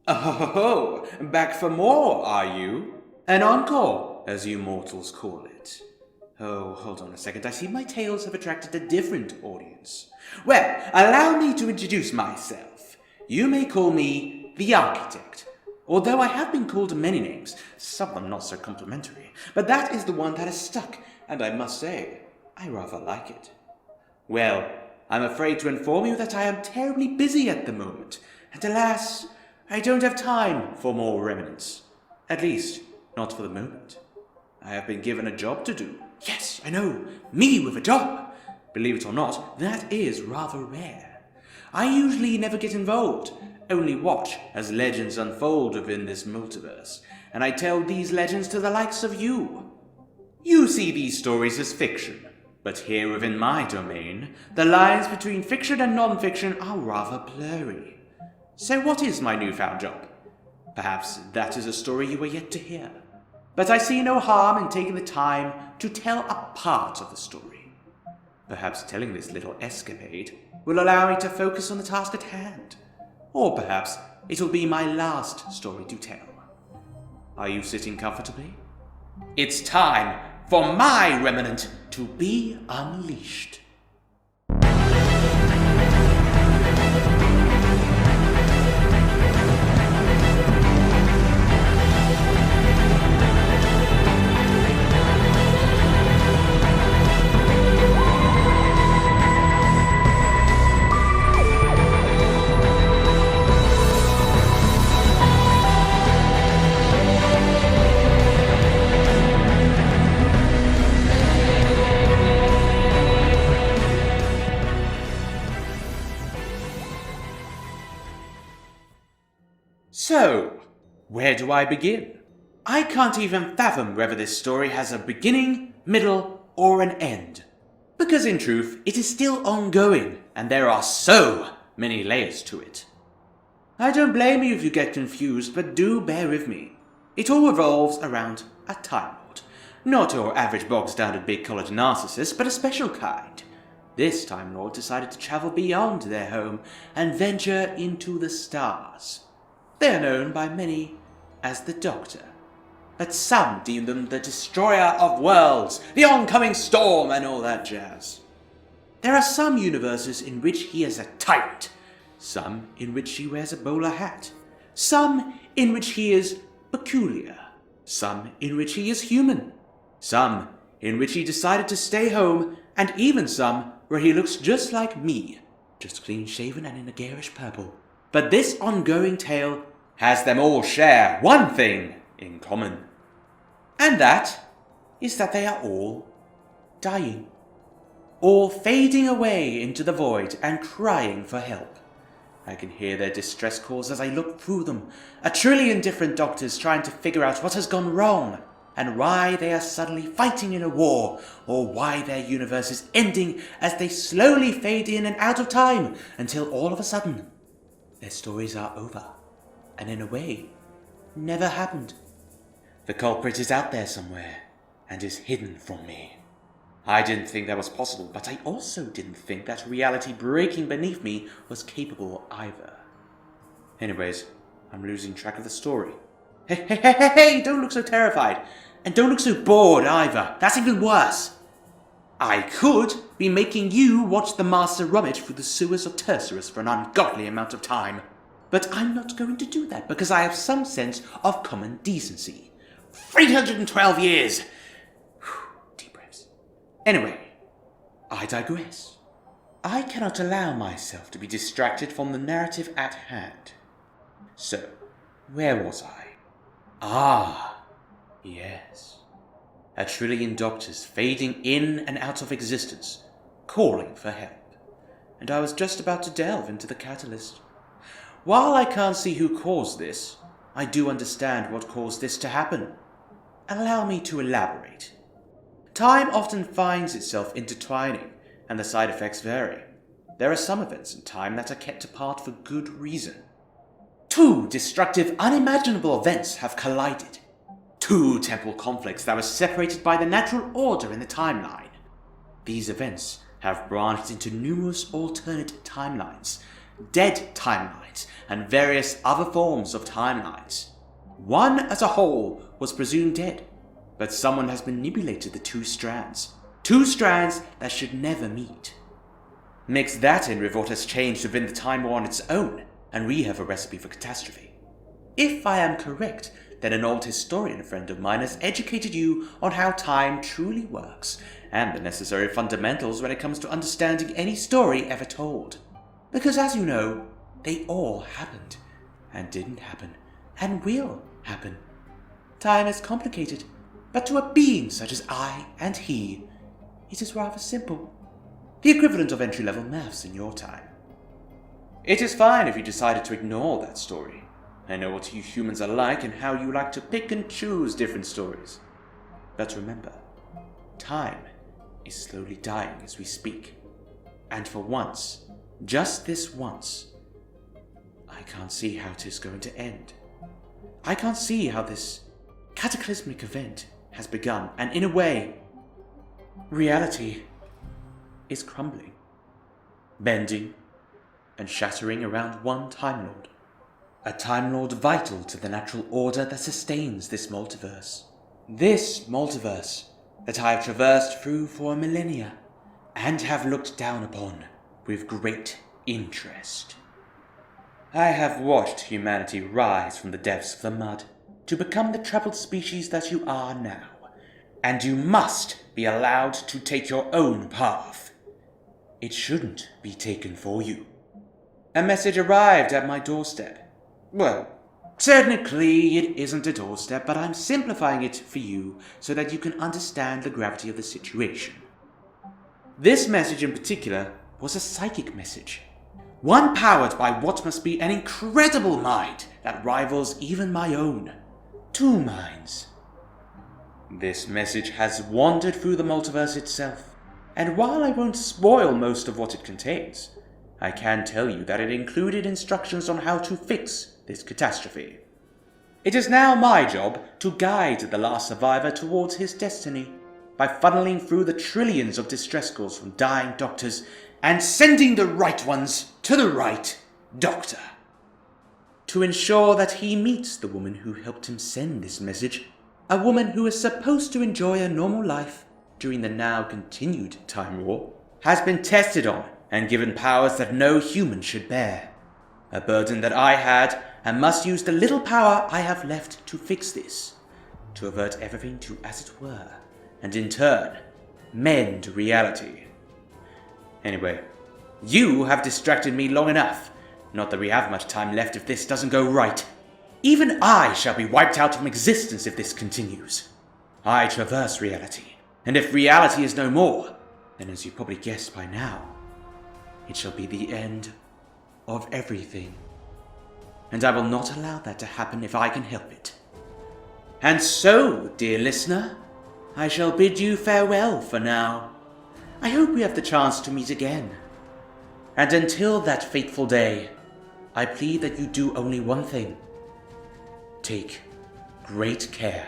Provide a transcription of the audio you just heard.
Oh, back for more, are you? An encore, as you mortals call it. Oh, hold on a second, I see my tales have attracted a different audience. Well, allow me to introduce myself. You may call me the Arkytekt, although I have been called many names, some of them not so complimentary, but that is the one that has stuck, and I must say, I rather like it. Well, I'm afraid to inform you that I am terribly busy at the moment, and alas, I don't have time for more remnants. At least, not for the moment. I have been given a job to do. Yes, I know, me with a job. Believe it or not, that is rather rare. I usually never get involved, only watch as legends unfold within this multiverse, and I tell these legends to the likes of you. You see these stories as fiction, but here within my domain, the lines between fiction and non-fiction are rather blurry. So what is my newfound job? Perhaps that is a story you are yet to hear. But I see no harm in taking the time to tell a part of the story. Perhaps telling this little escapade will allow me to focus on the task at hand. Or perhaps it will be my last story to tell. Are you sitting comfortably? It's time for my remnant to be unleashed. So, where do I begin? I can't even fathom whether this story has a beginning, middle, or an end. Because in truth, it is still ongoing, and there are so many layers to it. I don't blame you if you get confused, but do bear with me. It all revolves around a Time Lord. Not your average bog-standard big-collared narcissist, but a special kind. This Time Lord decided to travel beyond their home and venture into the stars. They are known by many as the Doctor, but some deem them the destroyer of worlds, the oncoming storm, and all that jazz. There are some universes in which he is a tyrant, some in which he wears a bowler hat, some in which he is peculiar, some in which he is human, some in which he decided to stay home, and even some where he looks just like me, just clean-shaven and in a garish purple. But this ongoing tale has them all share one thing in common. And that is that they are all dying. All fading away into the void and crying for help. I can hear their distress calls as I look through them. 1 trillion different doctors trying to figure out what has gone wrong and why they are suddenly fighting in a war, or why their universe is ending as they slowly fade in and out of time until all of a sudden their stories are over, and in a way, never happened. The culprit is out there somewhere, and is hidden from me. I didn't think that was possible, but I also didn't think that reality breaking beneath me was capable either. Anyways, I'm losing track of the story. Hey, don't look so terrified, and don't look so bored either. That's even worse. I could be making you watch the Master rummage through the sewers of Tercerus for an ungodly amount of time. But I'm not going to do that because I have some sense of common decency. 312 years! Deep breaths. Anyway, I digress. I cannot allow myself to be distracted from the narrative at hand. So, where was I? Yes. 1 trillion doctors fading in and out of existence, calling for help. And I was just about to delve into the catalyst. While I can't see who caused this, I do understand what caused this to happen. Allow me to elaborate. Time often finds itself intertwining, and the side effects vary. There are some events in time that are kept apart for good reason. 2 destructive, unimaginable events have collided. 2 temporal conflicts that were separated by the natural order in the timeline. These events have branched into numerous alternate timelines, dead timelines, and various other forms of timelines. One as a whole was presumed dead, but someone has manipulated the two strands that should never meet. Mix that in with what has changed within the Time War on its own, and we have a recipe for catastrophe. If I am correct, then an old historian friend of mine has educated you on how time truly works, and the necessary fundamentals when it comes to understanding any story ever told. Because as you know, they all happened, and didn't happen, and will happen. Time is complicated, but to a being such as I and he, it is rather simple. The equivalent of entry-level maths in your time. It is fine if you decided to ignore that story. I know what you humans are like and how you like to pick and choose different stories. But remember, time is slowly dying as we speak. And for once, just this once, I can't see how it is going to end. I can't see how this cataclysmic event has begun, and in a way, reality is crumbling, bending, and shattering around one Time Lord. A Time Lord vital to the natural order that sustains this multiverse. This multiverse that I have traversed through for millennia, and have looked down upon with great interest. I have watched humanity rise from the depths of the mud to become the troubled species that you are now, and you must be allowed to take your own path. It shouldn't be taken for you. A message arrived at my doorstep. Well, technically it isn't a doorstep, but I'm simplifying it for you so that you can understand the gravity of the situation. This message in particular was a psychic message. One powered by what must be an incredible mind that rivals even my own. 2 minds. This message has wandered through the multiverse itself, and while I won't spoil most of what it contains, I can tell you that it included instructions on how to fix this catastrophe. It is now my job to guide the last survivor towards his destiny by funneling through the trillions of distress calls from dying doctors and sending the right ones to the right doctor. To ensure that he meets the woman who helped him send this message, a woman who is supposed to enjoy a normal life during the now continued Time War, has been tested on and given powers that no human should bear. A burden that I had, and must use the little power I have left to fix this, to avert everything to as it were, and in turn, mend reality. Anyway, you have distracted me long enough. Not that we have much time left if this doesn't go right. Even I shall be wiped out from existence if this continues. I traverse reality, and if reality is no more, then as you probably guessed by now, it shall be the end of everything. And I will not allow that to happen if I can help it. And so, dear listener, I shall bid you farewell for now. I hope we have the chance to meet again. And until that fateful day, I plead that you do only one thing. Take great care.